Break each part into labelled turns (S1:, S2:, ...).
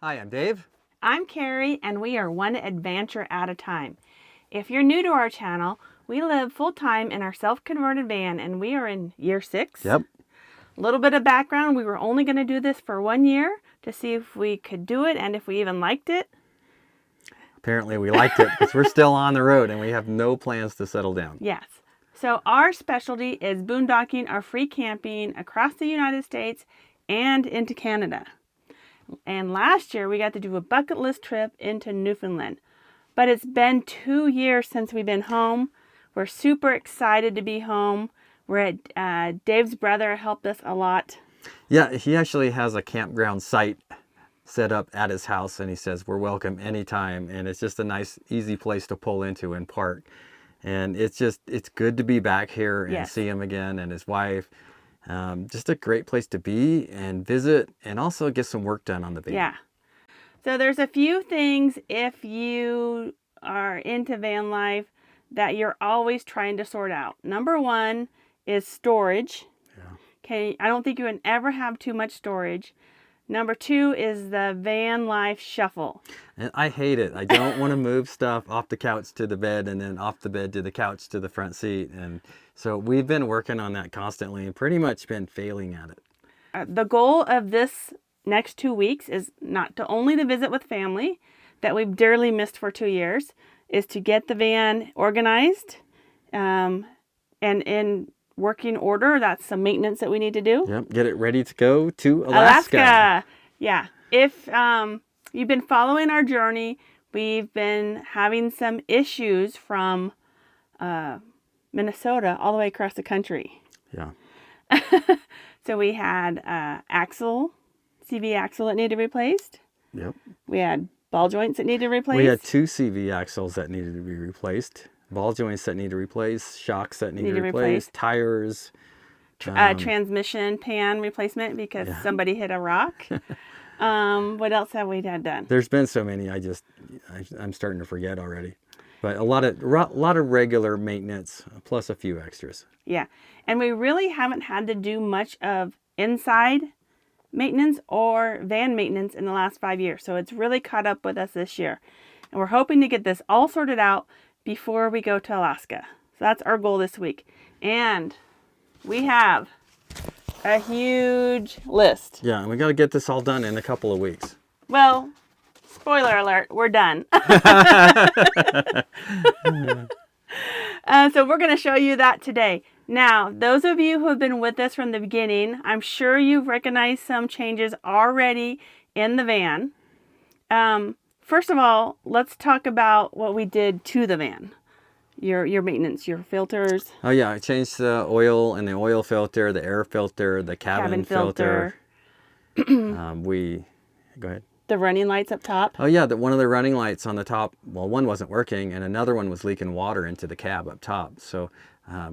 S1: Hi, I'm Dave.
S2: I'm Carrie, and we are one adventure at a time. If you're new to our channel, we live full-time in our self-converted van, and we are in year 6.
S1: Yep.
S2: A little bit of background, we were only going to do this for 1 year to see if we could do it and if we even liked it.
S1: Apparently we liked it because we're still on the road and we have no plans to settle down.
S2: Yes. So our specialty is boondocking or free camping across the United States and into Canada. And last year we got to do a bucket list trip into Newfoundland. But it's been 2 years since we've been home. We're super excited to be home. We're at Dave's brother helped us a lot.
S1: Yeah, he actually has a campground site set up at his house, and he says we're welcome anytime, and it's just a nice, easy place to pull into and park. And it's good to be back here and see him again and his wife. Just a great place to be and visit and also get some work done on the van.
S2: Yeah. So there's a few things if you are into van life that you're always trying to sort out. Number one is storage.
S1: Yeah.
S2: Okay, I don't think you can ever have too much storage. Number two is the van life shuffle.
S1: And I hate it. I don't want to move stuff off the couch to the bed and then off the bed to the couch to the front seat. And so we've been working on that constantly and pretty much been failing at it.
S2: The goal of this next 2 weeks is not to only to visit with family that we've dearly missed for 2 years, is to get the van organized and in working order. That's some maintenance that we need to do.
S1: Yep, get it ready to go to Alaska.
S2: Yeah. If you've been following our journey, we've been having some issues from Minnesota all the way across the country.
S1: Yeah.
S2: So we had CV axle that needed replaced.
S1: Yep.
S2: We had ball joints that needed replaced.
S1: We had 2 CV axles that needed to be replaced, ball joints that needed replaced, shocks that needed replaced, tires.
S2: Transmission pan replacement because somebody hit a rock. What else have we had done?
S1: There's been so many, I'm starting to forget already. But a lot of regular maintenance plus a few extras.
S2: Yeah, and we really haven't had to do much of inside maintenance or van maintenance in the last 5 years. So it's really caught up with us this year. And we're hoping to get this all sorted out before we go to Alaska. So that's our goal this week. And we have a huge list.
S1: Yeah, and we got to get this all done in a couple of weeks.
S2: Well, spoiler alert, we're done. So we're going to show you that today. Now, those of you who have been with us from the beginning, I'm sure you've recognized some changes already in the van. First of all, let's talk about what we did to the van. Your maintenance, your filters.
S1: Oh yeah, I changed the oil and the oil filter, the air filter, the cabin filter. Go ahead.
S2: The running lights up top.
S1: Oh yeah, one of the running lights on the top, well, one wasn't working and another one was leaking water into the cab up top. So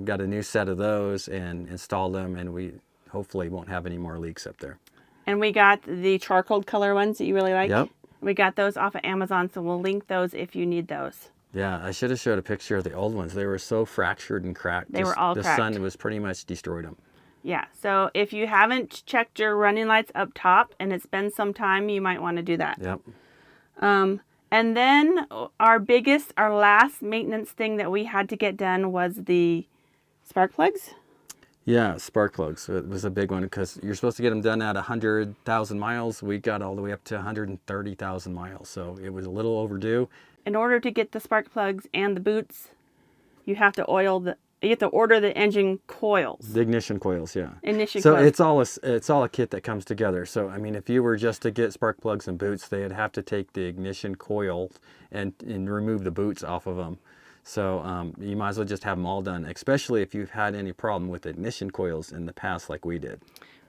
S1: got a new set of those and installed them, and we hopefully won't have any more leaks up there.
S2: And we got the charcoal color ones that you really like.
S1: Yep.
S2: We got those off of Amazon, so we'll link those if you need those.
S1: Yeah, I should have showed a picture of the old ones. They were so fractured and cracked.
S2: They were all cracked.
S1: The sun was pretty much destroyed them.
S2: Yeah, so if you haven't checked your running lights up top and it's been some time, you might want to do that.
S1: Yep.
S2: And then our last maintenance thing that we had to get done was the spark plugs.
S1: Yeah, spark plugs. It was a big one because you're supposed to get them done at 100,000 miles. We got all the way up to 130,000 miles, so it was a little overdue.
S2: In order to get the spark plugs and the boots, you have to order the engine coils.
S1: The ignition coils, yeah.
S2: Coils.
S1: So it's all a kit that comes together. So I mean, if you were just to get spark plugs and boots, they'd have to take the ignition coil and remove the boots off of them. So you might as well just have them all done, especially if you've had any problem with ignition coils in the past like we did.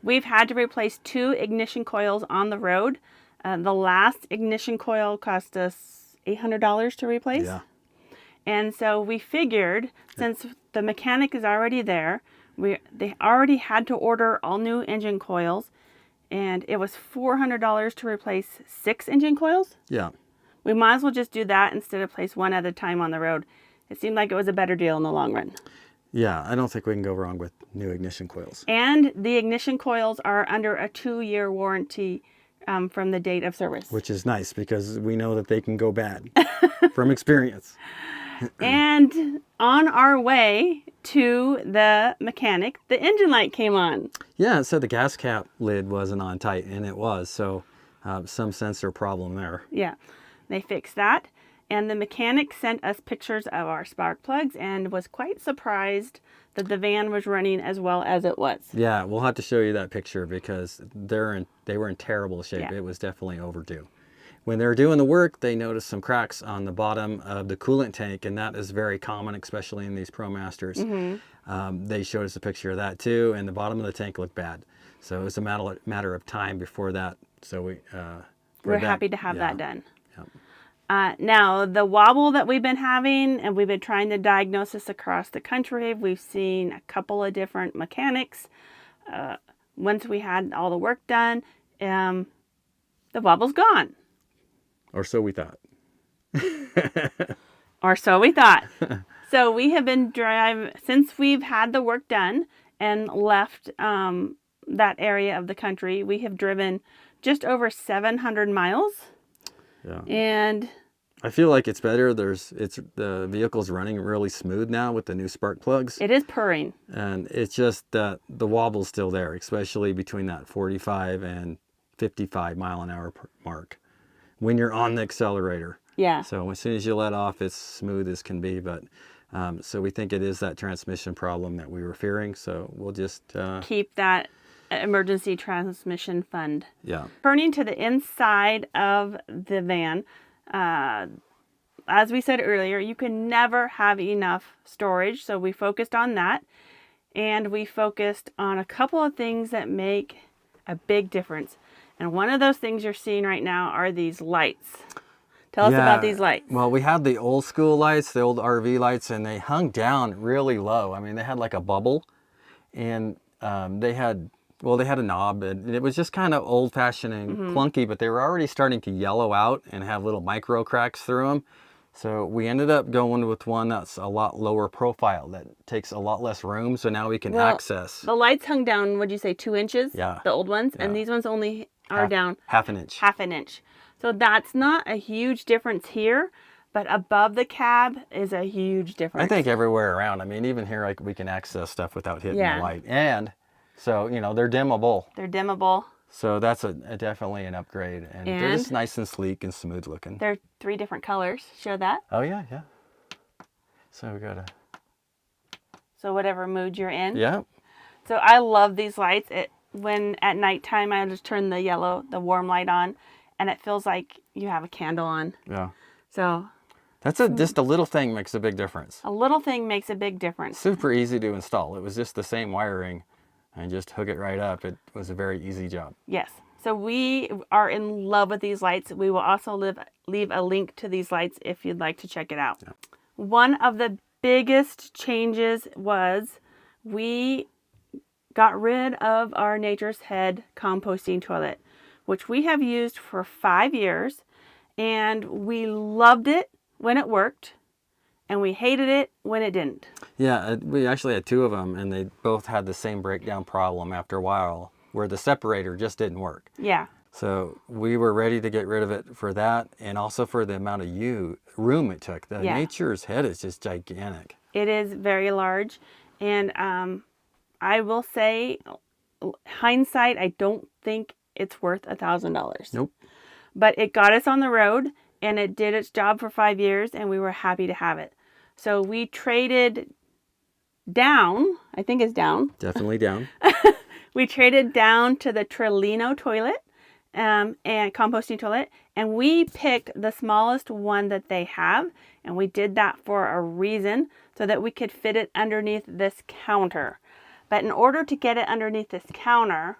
S2: We've had to replace 2 ignition coils on the road. The last ignition coil cost us $800 to replace.
S1: Yeah.
S2: And so we figured, since the mechanic is already there, they already had to order all new engine coils, and it was $400 to replace 6 engine coils.
S1: Yeah.
S2: We might as well just do that instead of place one at a time on the road. It seemed like it was a better deal in the long run.
S1: Yeah, I don't think we can go wrong with new ignition coils.
S2: And the ignition coils are under a 2-year warranty from the date of service.
S1: Which is nice because we know that they can go bad from experience.
S2: And on our way to the mechanic, the engine light came on.
S1: Yeah, it said the gas cap lid wasn't on tight, and it was. So some sensor problem there.
S2: Yeah, they fixed that. And the mechanic sent us pictures of our spark plugs and was quite surprised that the van was running as well as it was.
S1: Yeah, we'll have to show you that picture because they were in terrible shape.
S2: Yeah.
S1: It was definitely overdue. When they were doing the work, they noticed some cracks on the bottom of the coolant tank, and that is very common, especially in these ProMasters. They showed us a picture of that too, and the bottom of the tank looked bad. So it was a matter of time before that. So
S2: we're happy to have that done.
S1: Yeah.
S2: Now, the wobble that we've been having, and we've been trying to diagnose this across the country. We've seen a couple of different mechanics. Once we had all the work done, the wobble's gone.
S1: Or so we thought.
S2: Or so we thought. So we have been driving, since we've had the work done and left that area of the country, we have driven just over 700 miles.
S1: Yeah.
S2: And
S1: I feel like it's better. The vehicle's running really smooth now with the new spark plugs.
S2: it is purring.
S1: And it's just that the wobble's still there, especially between that 45 and 55 mile an hour mark when you're on the accelerator.
S2: Yeah.
S1: So as soon as you let off, it's smooth as can be. But so we think it is that transmission problem that we were fearing. So we'll just
S2: Keep that emergency transmission fund.
S1: Yeah.
S2: Turning to the inside of the van, as we said earlier, you can never have enough storage. So we focused on that. And we focused on a couple of things that make a big difference. And one of those things you're seeing right now are these lights. Tell us about these lights.
S1: Well, we had the old school lights, the old RV lights, and they hung down really low. I mean, they had like a bubble, and they had a knob, and it was just kind of old-fashioned and clunky, but they were already starting to yellow out and have little micro cracks through them. So we ended up going with one that's a lot lower profile, that takes a lot less room, so now we can access.
S2: The lights hung down, what'd you say, 2 inches?
S1: Yeah.
S2: The old ones? Yeah. And these ones only are down
S1: half an inch.
S2: Half an inch. So that's not a huge difference here, but above the cab is a huge difference.
S1: I think everywhere around. I mean, even here, like, we can access stuff without hitting the light. And so, you know, they're dimmable.
S2: They're dimmable.
S1: So that's definitely an upgrade. And they're just nice and sleek and smooth looking.
S2: They're 3 different colors. Show that.
S1: Oh, yeah, yeah. So we got to...
S2: So whatever mood you're in.
S1: Yeah.
S2: So I love these lights. When at nighttime, I just turn the warm light on, and it feels like you have a candle on.
S1: Yeah.
S2: So
S1: that's just a little thing makes a big difference.
S2: A little thing makes a big difference.
S1: Super easy to install. It was just the same wiring and just hook it right up. It was a very easy job.
S2: Yes. So we are in love with these lights. We will also leave a link to these lights if you'd like to check it out. Yeah. One of the biggest changes was we got rid of our Nature's Head composting toilet, which we have used for 5 years, and we loved it when it worked, and we hated it when it didn't. Yeah,
S1: we actually had 2 of them, and they both had the same breakdown problem after a while, where the separator just didn't work.
S2: Yeah.
S1: So we were ready to get rid of it for that, and also for the amount of room it took. The Nature's Head is just gigantic.
S2: It is very large, and I will say, hindsight, I don't think it's worth $1,000.
S1: Nope.
S2: But it got us on the road, and it did its job for 5 years, and we were happy to have it. So we traded down. I think it's down.
S1: Definitely down.
S2: We traded down to the Trillino toilet and composting toilet, and we picked the smallest one that they have, and we did that for a reason, so that we could fit it underneath this counter. But in order to get it underneath this counter,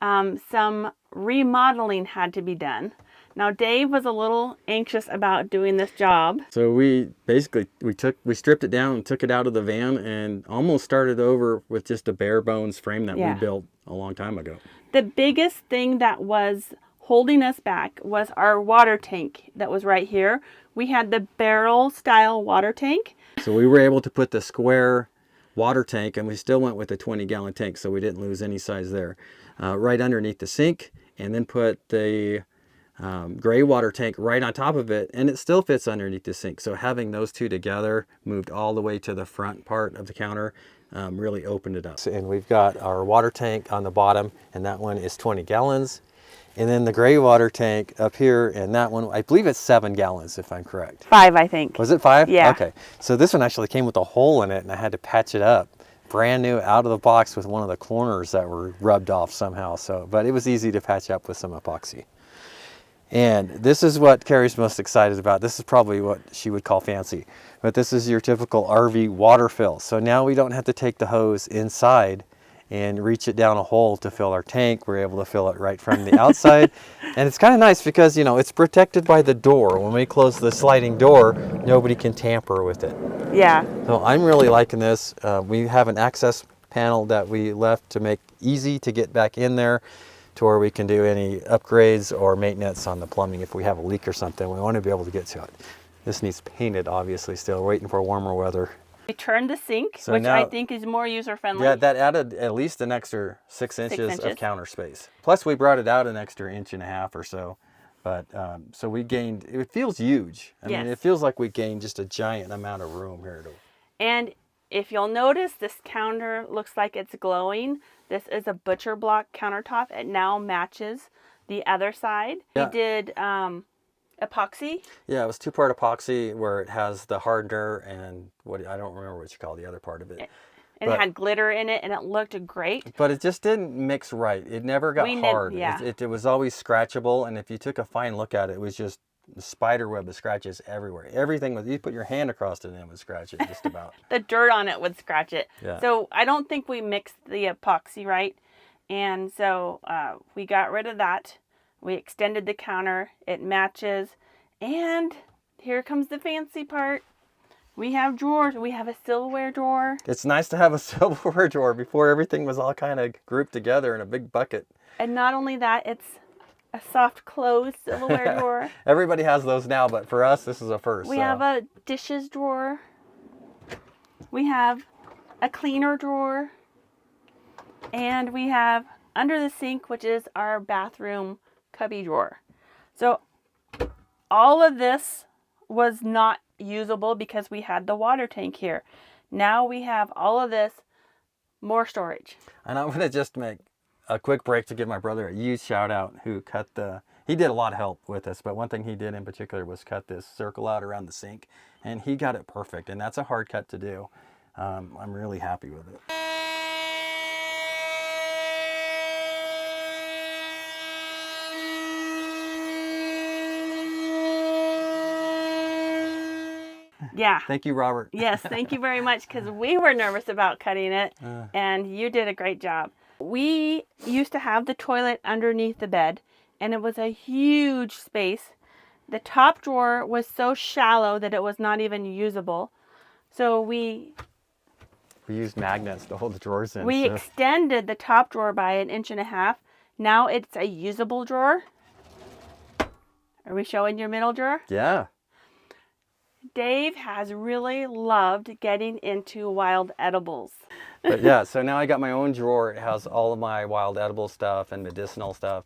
S2: some remodeling had to be done. Now, Dave was a little anxious about doing this job.
S1: So we basically, we stripped it down and took it out of the van and almost started over with just a bare bones frame that we built a long time ago.
S2: The biggest thing that was holding us back was our water tank that was right here. We had the barrel style water tank.
S1: So we were able to put the square water tank, and we still went with the 20-gallon tank, so we didn't lose any size there, right underneath the sink. and then put the gray water tank right on top of it, and it still fits underneath the sink. So having those two together, moved all the way to the front part of the counter, really opened it up. And we've got our water tank on the bottom, and that one is 20 gallons. And then the gray water tank up here, and that one, I believe it's 7 gallons, if I'm correct.
S2: 5, I think.
S1: Was it 5?
S2: Yeah.
S1: Okay. So this one actually came with a hole in it, and I had to patch it up. Brand new, out of the box, with one of the corners that were rubbed off somehow. So, but it was easy to patch up with some epoxy. And this is what Carrie's most excited about. This is probably what she would call fancy, but this is your typical RV water fill. So now we don't have to take the hose inside and reach it down a hole to fill our tank. We're able to fill it right from the outside. And it's kind of nice because, you know, it's protected by the door. When we close the sliding door, nobody can tamper with it.
S2: Yeah.
S1: So I'm really liking this. We have an access panel that we left to make easy to get back in there, to where we can do any upgrades or maintenance on the plumbing. If we have a leak or something, we want to be able to get to it. This needs painted, obviously, still waiting for warmer weather.
S2: We turned the sink,
S1: So
S2: which
S1: now,
S2: I think is more user-friendly.
S1: Yeah, that added at least an extra 6 inches of counter space. Plus we brought it out an extra 1.5 inches or so. But so we gained, it feels huge. I mean, it feels like we gained just a giant amount of room here.
S2: And if you'll notice, this counter looks like it's glowing. This is a butcher block countertop. It now matches the other side.
S1: Yeah.
S2: We did epoxy.
S1: Yeah, it was 2-part epoxy where it has the hardener and what, I don't remember what you call the other part of it.
S2: And it had glitter in it, and it looked great.
S1: But it just didn't mix right. It never got hard.
S2: Yeah.
S1: It was always scratchable, and if you took a fine look at it, it was just a spider web of scratches everywhere. Everything was, you put your hand across it and it would scratch it just about.
S2: The dirt on it would scratch it.
S1: Yeah.
S2: So I don't think we mixed the epoxy right. And so we got rid of that. We extended the counter. It matches. And here comes the fancy part. We have drawers. We have a silverware drawer.
S1: It's nice to have a silverware drawer. Before, everything was all kind of grouped together in a big bucket.
S2: And not only that, it's a soft close silverware drawer.
S1: Everybody has those now, but for us, this is a first.
S2: We have a dishes drawer. We have a cleaner drawer. And we have under the sink, which is our bathroom cubby drawer. So all of this was not usable because we had the water tank here. Now we have all of this, more storage.
S1: And I'm going to just make a quick break to give my brother a huge shout out, who cut he did a lot of help with this, but one thing he did in particular was cut this circle out around the sink, and he got it perfect, and that's a hard cut to do. I'm really happy with it.
S2: Yeah.
S1: Thank you, Robert.
S2: Yes, thank you very much, because we were nervous about cutting it, and you did a great job. We used to have the toilet underneath the bed, and it was a huge space. The top drawer was so shallow that it was not even usable. So we
S1: used magnets to hold the drawers in.
S2: We extended the top drawer by 1.5 inches. Now it's a usable drawer. Are we showing your middle drawer?
S1: Yeah.
S2: Dave has really loved getting into wild edibles.
S1: But yeah, so now I got my own drawer. It has all of my wild edible stuff and medicinal stuff.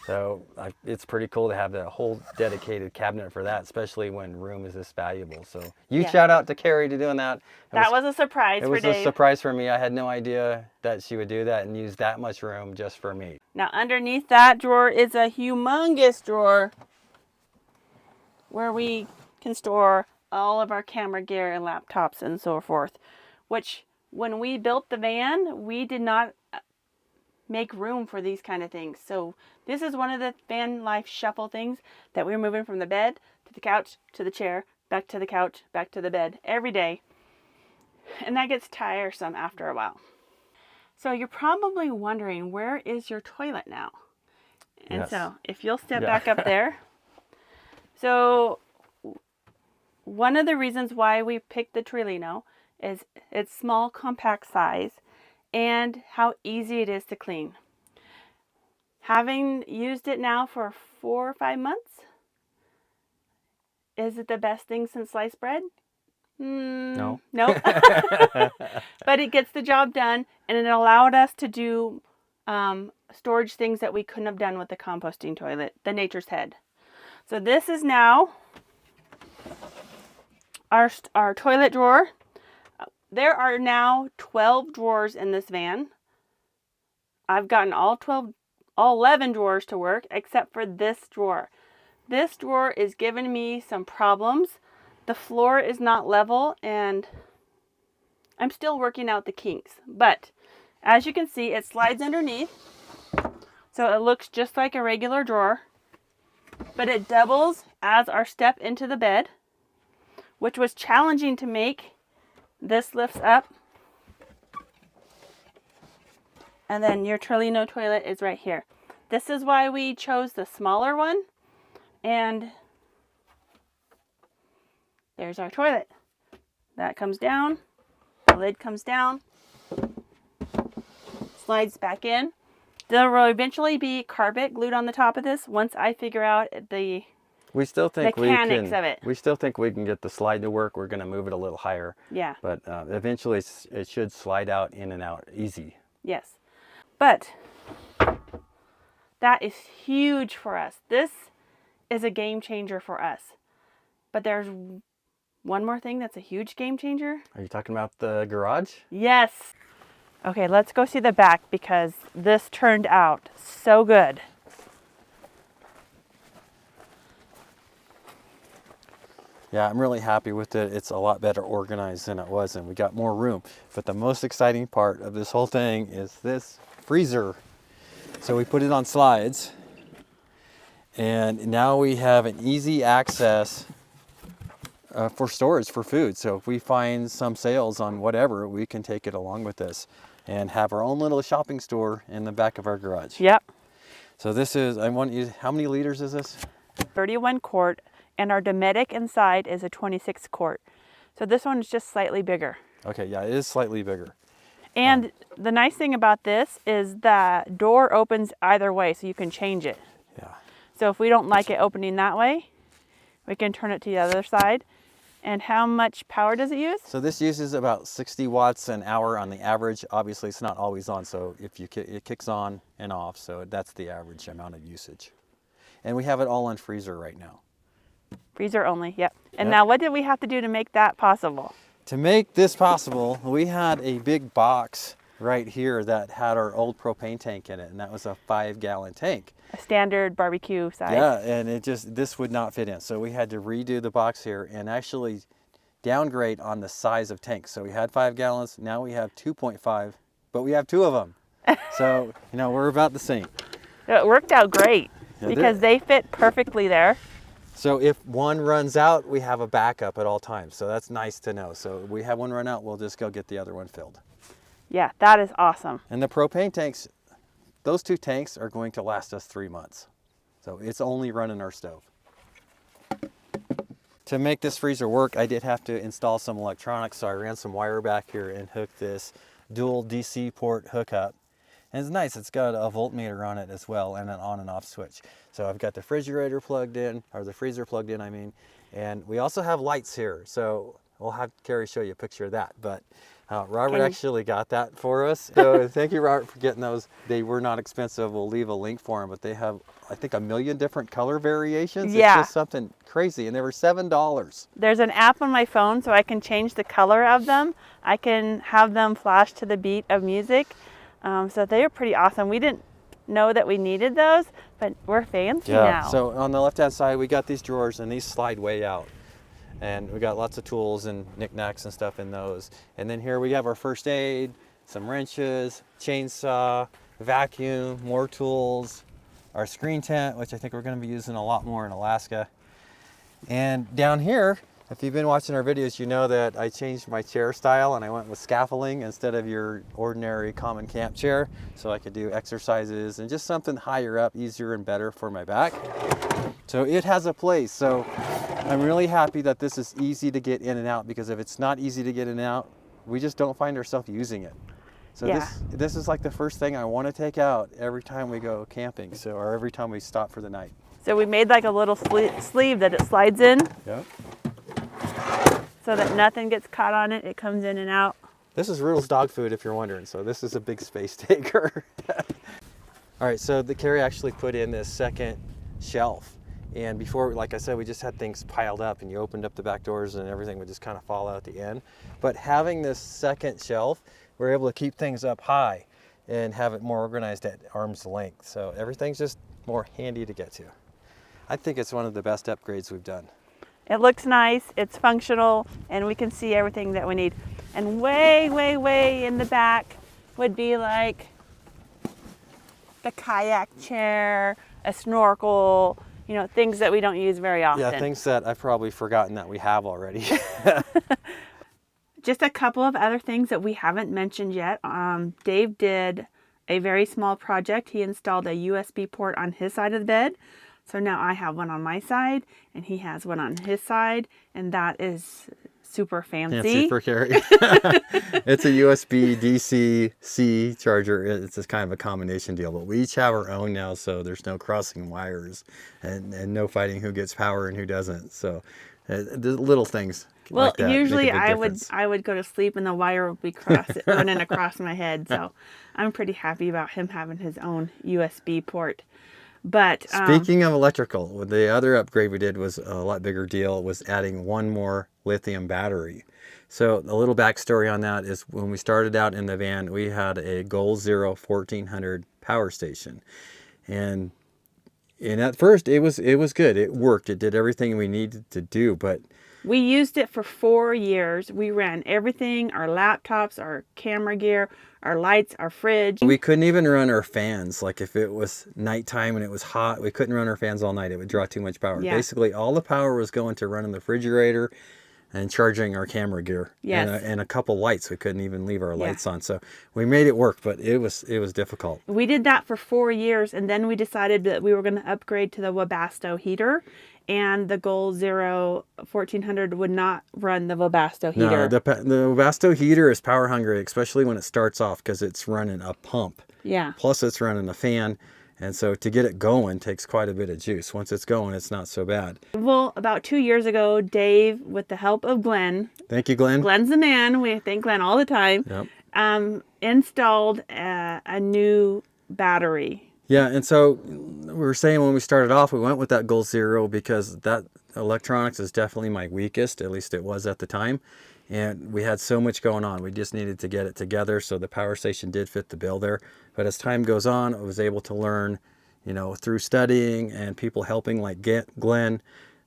S1: So it's pretty cool to have the whole dedicated cabinet for that, especially when room is this valuable. So shout out to Carrie to doing that.
S2: That was a surprise for Dave.
S1: It was a surprise for me. I had no idea that she would do that and use that much room just for me.
S2: Now underneath that drawer is a humongous drawer where we can store all of our camera gear and laptops and so forth, which when we built the van, we did not make room for these kind of things. So this is one of the van life shuffle things that we're moving from the bed to the couch to the chair, back to the couch, back to the bed every day. And that gets tiresome after a while. So you're probably wondering, where is your toilet now? And so if you'll step back up there. So one of the reasons why we picked the Trillino is its small, compact size and how easy it is to clean. Having used it now for 4 or 5 months, is it the best thing since sliced bread?
S1: No.
S2: But it gets the job done, and it allowed us to do storage things that we couldn't have done with the composting toilet, the Nature's Head. So this is now our toilet drawer. There are now 12 drawers in this van. I've gotten all 11 drawers to work except for this drawer. This drawer is giving me some problems. The floor is not level and I'm still working out the kinks. But as you can see, it slides underneath. So it looks just like a regular drawer. But it doubles as our step into the bed, which was challenging to make. This lifts up. And then your Trillino toilet is right here. This is why we chose the smaller one. And there's our toilet. That comes down. The lid comes down. Slides back in. There will eventually be carpet glued on the top of this once I figure out the
S1: We still think
S2: mechanics of it.
S1: We still think we can get the slide to work. We're going to move it a little higher.
S2: Yeah.
S1: But eventually it should slide out in and out easy.
S2: Yes. But that is huge for us. This is a game changer for us. But there's one more thing that's a huge game changer.
S1: Are you talking about the garage?
S2: Yes. Okay, let's go see the back because this turned out so good.
S1: Yeah, I'm really happy with it. It's a lot better organized than it was, and we got more room. But the most exciting part of this whole thing is this freezer. So we put it on slides, and now we have an easy access for storage for food. So if we find some sales on whatever, we can take it along with us and have our own little shopping store in the back of our garage.
S2: Yep.
S1: So this is, I want you, how many liters is this?
S2: 31 quart, and our Dometic inside is a 26 quart. So this one is just slightly bigger.
S1: Okay, yeah, it is slightly bigger.
S2: And the nice thing about this is that door opens either way, so you can change it.
S1: Yeah.
S2: So if we don't like it opening that way, we can turn it to the other side. And how much power does it use?
S1: So this uses about 60 watts an hour on the average. Obviously, it's not always on, so if you it kicks on and off, so that's the average amount of usage. And we have it all on freezer right now.
S2: Freezer only, yep. And
S1: Yep.
S2: now what did we have to do to make that possible?
S1: To make this possible, we had a big box right here that had our old propane tank in it, and that was a 5-gallon tank.
S2: A standard barbecue size.
S1: Yeah, and this would not fit in. So we had to redo the box here and actually downgrade on the size of tanks. So we had 5 gallons, now we have 2.5, but we have 2 of them. So, we're about the same.
S2: It worked out great because they fit perfectly there.
S1: So if one runs out, we have a backup at all times. So that's nice to know. So we have one run out, we'll just go get the other one filled.
S2: Yeah, that is awesome.
S1: And the propane tanks, those 2 tanks are going to last us 3 months. So it's only running our stove. To make this freezer work, I did have to install some electronics. So I ran some wire back here and hooked this dual DC port hookup. And it's nice, it's got a voltmeter on it as well and an on and off switch. So I've got the refrigerator plugged in, or the freezer plugged in, I mean. And we also have lights here. So we'll have Carrie show you a picture of that. But Robert actually got that for us. So thank you, Robert, for getting those. They were not expensive. We'll leave a link for them, but they have, I think, 1 million different color variations.
S2: Yeah.
S1: It's just something crazy, and they were $7.
S2: There's an app on my phone so I can change the color of them. I can have them flash to the beat of music. So they are pretty awesome. We didn't know that we needed those, but we're fancy now.
S1: So on the left-hand side, we got these drawers, and these slide way out. And we got lots of tools and knickknacks and stuff in those. And then here we have our first aid, some wrenches, chainsaw, vacuum, more tools, our screen tent, which I think we're going to be using a lot more in Alaska. And down here, if you've been watching our videos, you know that I changed my chair style and I went with scaffolding instead of your ordinary common camp chair, so I could do exercises and just something higher up, easier and better for my back. So it has a place. So I'm really happy that this is easy to get in and out, because if it's not easy to get in and out, we just don't find ourselves using it. So
S2: Yeah.
S1: this is like the first thing I want to take out every time we go camping, or every time we stop for the night.
S2: So we made like a little sleeve that it slides in
S1: Yep.
S2: so that nothing gets caught on it. It comes in and out.
S1: This is Riddle's dog food, if you're wondering. So this is a big space taker. All right, so the Carrie actually put in this second shelf. And before, like I said, we just had things piled up and you opened up the back doors and everything would just kind of fall out at the end. But having this second shelf, we're able to keep things up high and have it more organized at arm's length. So everything's just more handy to get to. I think it's one of the best upgrades we've done.
S2: It looks nice, it's functional, and we can see everything that we need. And way, way, way in the back would be like the kayak chair, a snorkel, you know, things that we don't use very often.
S1: Yeah, things that I've probably forgotten that we have already.
S2: Just a couple of other things that we haven't mentioned yet. Dave did a very small project. He installed a USB port on his side of the bed. So now I have one on my side and he has one on his side, and that is super fancy.
S1: Fancy for Carrie. It's a USB DC-C charger. It's just kind of a combination deal, but we each have our own now, so there's no crossing wires and no fighting who gets power and who doesn't. So the little things.
S2: Well,
S1: like that
S2: usually
S1: make a big difference.
S2: I would go to sleep and the wire would be running across my head. So I'm pretty happy about him having his own USB port. But
S1: speaking of electrical, the other upgrade we did was a lot bigger deal, was adding one more lithium battery. So a little backstory on that is when we started out in the van, we had a Goal Zero 1400 power station. And at first it was good. It worked. It did everything we needed to do, but
S2: we used it for 4 years. We ran everything, our laptops, our camera gear, our lights, our fridge.
S1: We couldn't even run our fans. Like if it was nighttime and it was hot, we couldn't run our fans all night. It would draw too much power.
S2: Yeah.
S1: Basically, all the power was going to running the refrigerator and charging our camera gear.
S2: Yes.
S1: And a couple lights. We couldn't even leave our lights on. So we made it work, but it was difficult.
S2: We did that for 4 years, and then we decided that we were going to upgrade to the Webasto heater. And the Goal Zero 1400 would not run the Webasto heater.
S1: No, the Webasto heater is power hungry, especially when it starts off, because it's running a pump.
S2: Yeah.
S1: Plus it's running a fan. And so to get it going takes quite a bit of juice. Once it's going, it's not so bad.
S2: Well, about 2 years ago, Dave, with the help of Glenn.
S1: Thank you, Glenn.
S2: Glenn's the man. We thank Glenn all the time.
S1: Yep.
S2: Installed a new battery.
S1: Yeah, and so we were saying when we started off, we went with that Goal Zero because that electronics is definitely my weakest, at least it was at the time. And we had so much going on. We just needed to get it together, so the power station did fit the bill there. But as time goes on, I was able to learn, through studying and people helping like Glenn,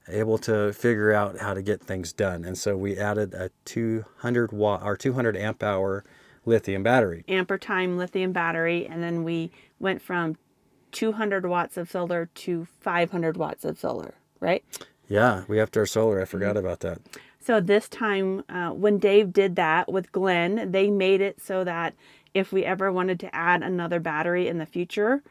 S1: able to figure out how to get things done. And so we added a 200 amp hour lithium battery. Ampere
S2: time lithium battery, and then we went from 200 watts of solar to 500 watts of solar, right?
S1: Yeah, we upped our solar. I forgot about that.
S2: So this time, when Dave did that with Glenn, they made it so that if we ever wanted to add another battery in the future,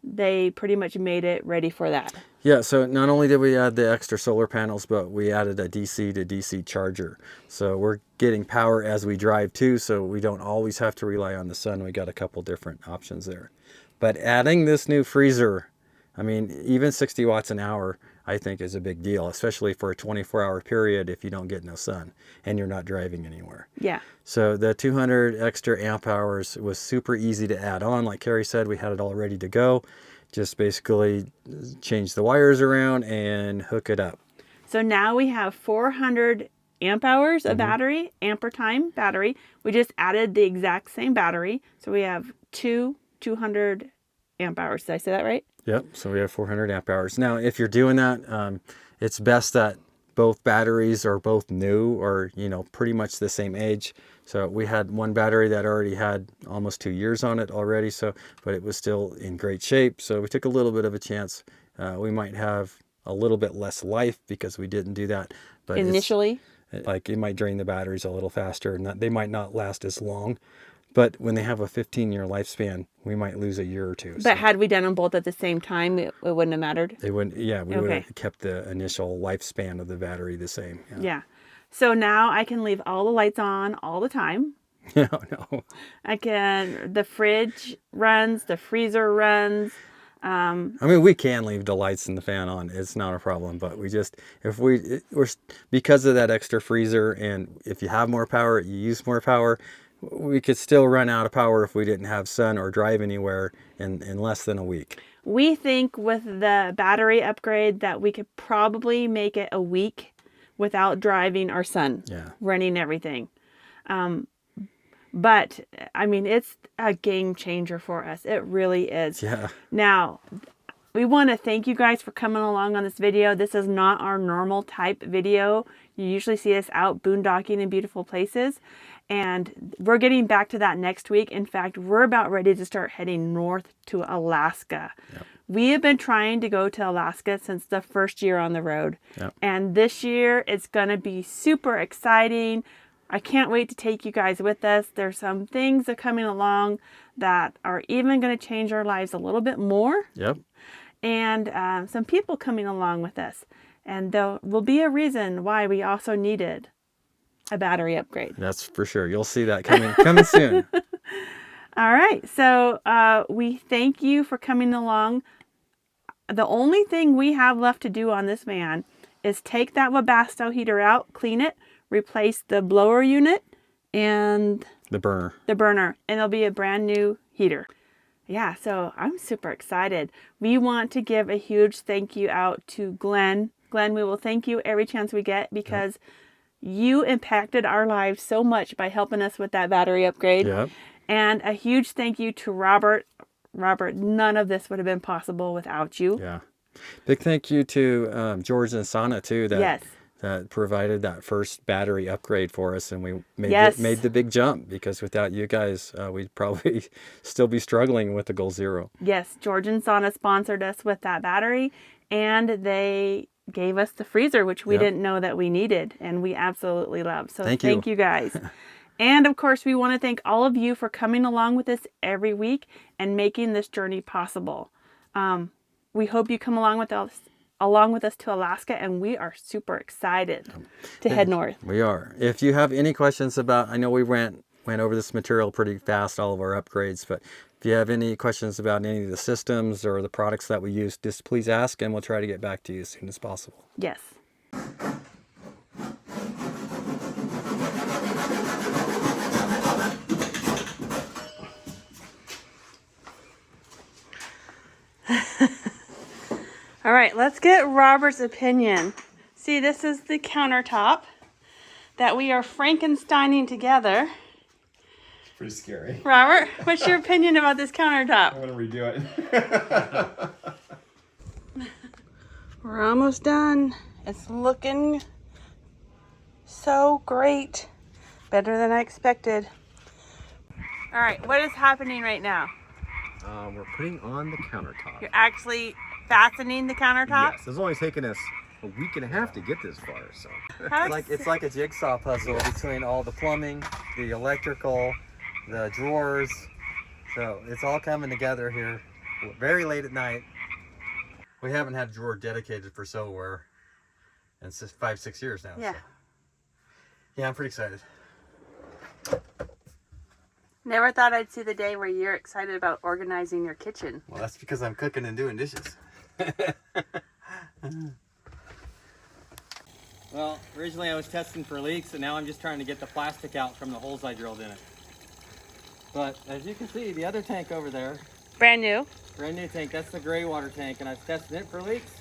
S2: they pretty much made it ready for that.
S1: Yeah, so not only did we add the extra solar panels, but we added a DC to DC charger. So we're getting power as we drive too, so we don't always have to rely on the sun. We got a couple different options there. But adding this new freezer, I mean, even 60 watts an hour, I think is a big deal, especially for a 24-hour period if you don't get no sun and you're not driving anywhere.
S2: Yeah.
S1: So the 200 extra amp hours was super easy to add on. Like Carrie said, we had it all ready to go. Just basically change the wires around and hook it up. So
S2: now we have 400 amp hours of battery, ampere time battery. We just added the exact same battery. So we have two 200 amp hours. Did I say that right?
S1: Yep. So we have 400 amp hours. Now, if you're doing that, it's best that both batteries are both new or, pretty much the same age. So we had one battery that already had almost 2 years on it already. But it was still in great shape. So we took a little bit of a chance. We might have a little bit less life because we didn't do that. But
S2: initially,
S1: it might drain the batteries a little faster and they might not last as long. But when they have a 15-year lifespan, we might lose a year or two.
S2: But had we done them both at the same time, it wouldn't have mattered?
S1: They wouldn't. Yeah, we would have kept the initial lifespan of the battery the same.
S2: Yeah. So now I can leave all the lights on all the time.
S1: No.
S2: The fridge runs, the freezer runs.
S1: We can leave the lights and the fan on. It's not a problem. But we're because of that extra freezer, and if you have more power, you use more power. we could still run out of power if we didn't have sun or drive anywhere in less than a week.
S2: We think with the battery upgrade that we could probably make it a week without driving our sun,
S1: Yeah.
S2: running everything. But I mean, it's a game changer for us. It really is.
S1: Yeah.
S2: Now, we want to thank you guys for coming along on this video. This is not our normal type video. You usually see us out boondocking in beautiful places. And we're getting back to that next week. In fact, we're about ready to start heading north to Alaska.
S1: Yep.
S2: We have been trying to go to Alaska since the first year on the road.
S1: Yep.
S2: And this year it's going to be super exciting. I can't wait to take you guys with us. There's some things that are coming along that are even going to change our lives a little bit more.
S1: Yep.
S2: And some people coming along with us. And there will be a reason why we also needed a battery upgrade.
S1: That's for sure. You'll see that coming soon.
S2: All right. So we thank you for coming along. The only thing we have left to do on this van is take that Webasto heater out, clean it, replace the blower unit and
S1: The burner.
S2: and it'll be a brand new heater. Yeah, so I'm super excited. We want to give a huge thank you out to Glenn. Glenn, we will thank you every chance we get because you impacted our lives so much by helping us with that battery upgrade.
S1: Yep.
S2: And a huge thank you to Robert. Robert, none of this would have been possible without you.
S1: Yeah. Big thank you to George and Sana too that provided that first battery upgrade for us, and we made the big jump, because without you guys we'd probably still be struggling with the Goal Zero.
S2: Yes, George and Sana sponsored us with that battery, and they gave us the freezer, which we didn't know that we needed, and we absolutely love. So thank you guys. And of course, we want to thank all of you for coming along with us every week and making this journey possible. We hope you come along with us to Alaska, and we are super excited to head north.
S1: We are. If you have any questions about, I know we went over this material pretty fast, all of our upgrades, but if you have any questions about any of the systems or the products that we use, just please ask, and we'll try to get back to you as soon as possible.
S2: Yes. All right, let's get Robert's opinion. See, this is the countertop that we are Frankensteining together.
S3: It's pretty scary.
S2: Robert, what's your opinion about this countertop?
S3: I want to redo it.
S2: We're almost done. It's looking so great. Better than I expected. All right, what is happening right now?
S3: We're putting on the countertop.
S2: You're actually fastening the countertop?
S3: Yes, it's only taken us a week and a half to get this far, so.
S1: It's like a jigsaw puzzle between all the plumbing, the electrical, the drawers. So it's all coming together here very late at night. We haven't had a drawer dedicated for silverware in 5-6 years now.
S2: Yeah.
S1: So. Yeah, I'm pretty excited.
S2: Never thought I'd see the day where you're excited about organizing your kitchen.
S1: Well, that's because I'm cooking and doing dishes. Well, originally I was testing for leaks, and now I'm just trying to get the plastic out from the holes I drilled in it. But as you can see, the other tank over there,
S2: Brand new.
S1: brand new tank, that's the gray water tank, and I've tested it for leaks,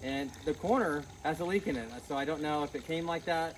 S1: and the corner has a leak in it. So I don't know if it came like that